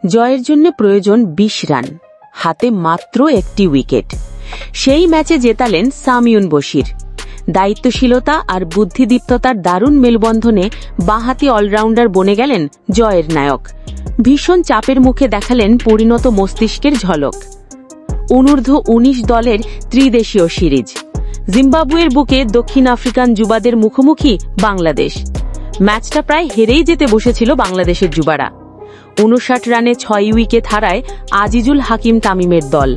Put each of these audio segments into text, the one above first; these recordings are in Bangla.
জয়ের জন্য প্রয়োজন ২০ রান, হাতে মাত্র একটি উইকেট। সেই ম্যাচে জেতালেন সামিউন বশির। দায়িত্বশীলতা আর বুদ্ধিদীপ্ততার দারুণ মেলবন্ধনে বাঁহাতি অলরাউন্ডার বনে গেলেন জয়ের নায়ক। ভীষণ চাপের মুখে দেখালেন পরিণত মস্তিষ্কের ঝলক। অনূর্ধ্ব-১৯ দলের ত্রিদেশীয় সিরিজ, জিম্বাবুয়ের বুকে দক্ষিণ আফ্রিকান যুবাদের মুখোমুখি বাংলাদেশ। ম্যাচটা প্রায় হেরেই যেতে বসেছিল বাংলাদেশের যুবারা। ৫৯ রানে ৬ উইকেট হারায় আজিজুল হাকিম তামিমের দল।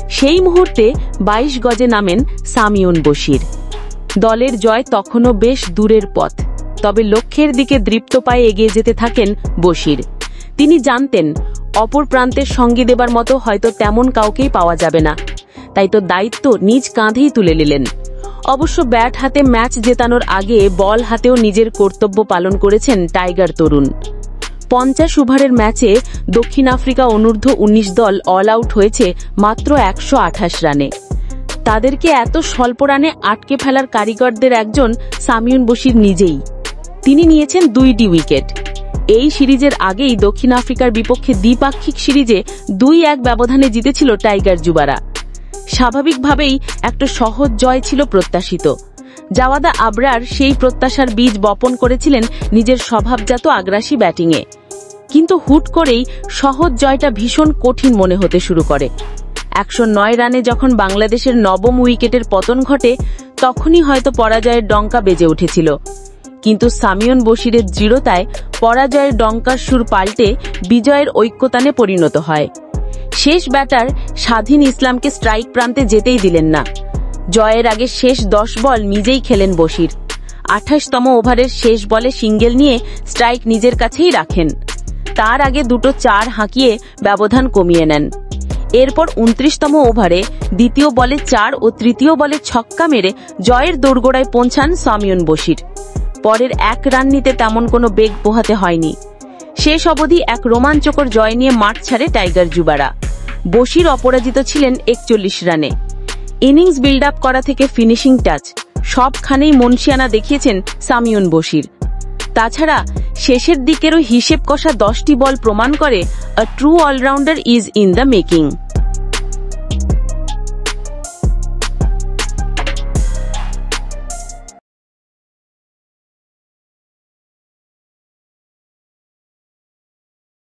সেই মুহূর্তে ২২ গজে নামেন সামিউন বশির। দলের জয় তখনও বেশ দূরের পথ, তবে লক্ষ্যের দিকে দৃপ্ত পায়ে এগিয়ে যেতে থাকেন বশির। তিনি জানতেন অপর প্রান্তের সঙ্গী দেবার মতো হয়তো তেমন কাউকেই পাওয়া যাবে না, তাই তো দায়িত্ব নিজ কাঁধেই তুলে নিলেন। অবশ্য ব্যাট হাতে ম্যাচ জেতানোর আগে বল হাতেও নিজের কর্তব্য পালন করেছেন টাইগার তরুণ। ৫০ ওভারের ম্যাচে দক্ষিণ আফ্রিকা অনূর্ধ্ব-১৯ দল অল আউট হয়েছে মাত্র ১২৮ রানে। তাদেরকে এত স্বল্প রানে আটকে ফেলার কারিগরদের একজন সামিউন বশির নিজেই। তিনি নিয়েছেন ২টি উইকেট। এই সিরিজের আগেই দক্ষিণ আফ্রিকার বিপক্ষে দ্বিপাক্ষিক সিরিজে ২-১ ব্যবধানে জিতেছিল টাইগার যুবারা। স্বাভাবিকভাবেই একটা সহজ জয় ছিল প্রত্যাশিত। জাওয়াদা আবরার সেই প্রত্যাশার বীজ বপন করেছিলেন নিজের স্বভাবজাত আগ্রাসী ব্যাটিংয়ে। কিন্তু হুট করেই সহজ জয়টা ভীষণ কঠিন মনে হতে শুরু করে। ১০৯ রানে যখন বাংলাদেশের নবম উইকেটের পতন ঘটে, তখনই হয়তো পরাজয়ের ডঙ্কা বেজে উঠেছিল। কিন্তু সামিউন বশিরের দৃঢ়তায় পরাজয়ের ডঙ্কার সুর পাল্টে বিজয়ের ঐক্যতানে পরিণত হয়। শেষ ব্যাটার স্বাধীন ইসলামকে স্ট্রাইক প্রান্তে যেতেই দিলেন না। জয়ের আগে শেষ ১০ বল নিজেই খেলেন বশির। ২৮তম ওভারের শেষ বলে সিঙ্গেল নিয়ে স্ট্রাইক নিজের কাছেই রাখেন। তার আগে দুটো ৪ হাঁকিয়ে ব্যবধান কমিয়ে নেন। এরপর ২৯তম ওভারে দ্বিতীয় বলে ৪ ও তৃতীয় বলে ছক্কা মেরে জয়ের দোরগোড়ায় পৌঁছান সামিউন বশির। পরের ১ রান নিতে তেমন কোনো বেগ পোহাতে হয়নি। শেষ অবধি এক রোমাঞ্চকর জয় নিয়ে মাঠ ছাড়ে টাইগার যুবারা। বশির অপরাজিত ছিলেন ৪১ রানে। ইনিংস বিল্ড আপ করা থেকে ফিনিশিং টাচ সবখানেই মনশিয়ানা দেখিয়েছেন সামিউন বশির। তাছাড়া শেষের দিকেরও হিসেব কষা ১০টি বল প্রমাণ করে a true allrounder is in the making.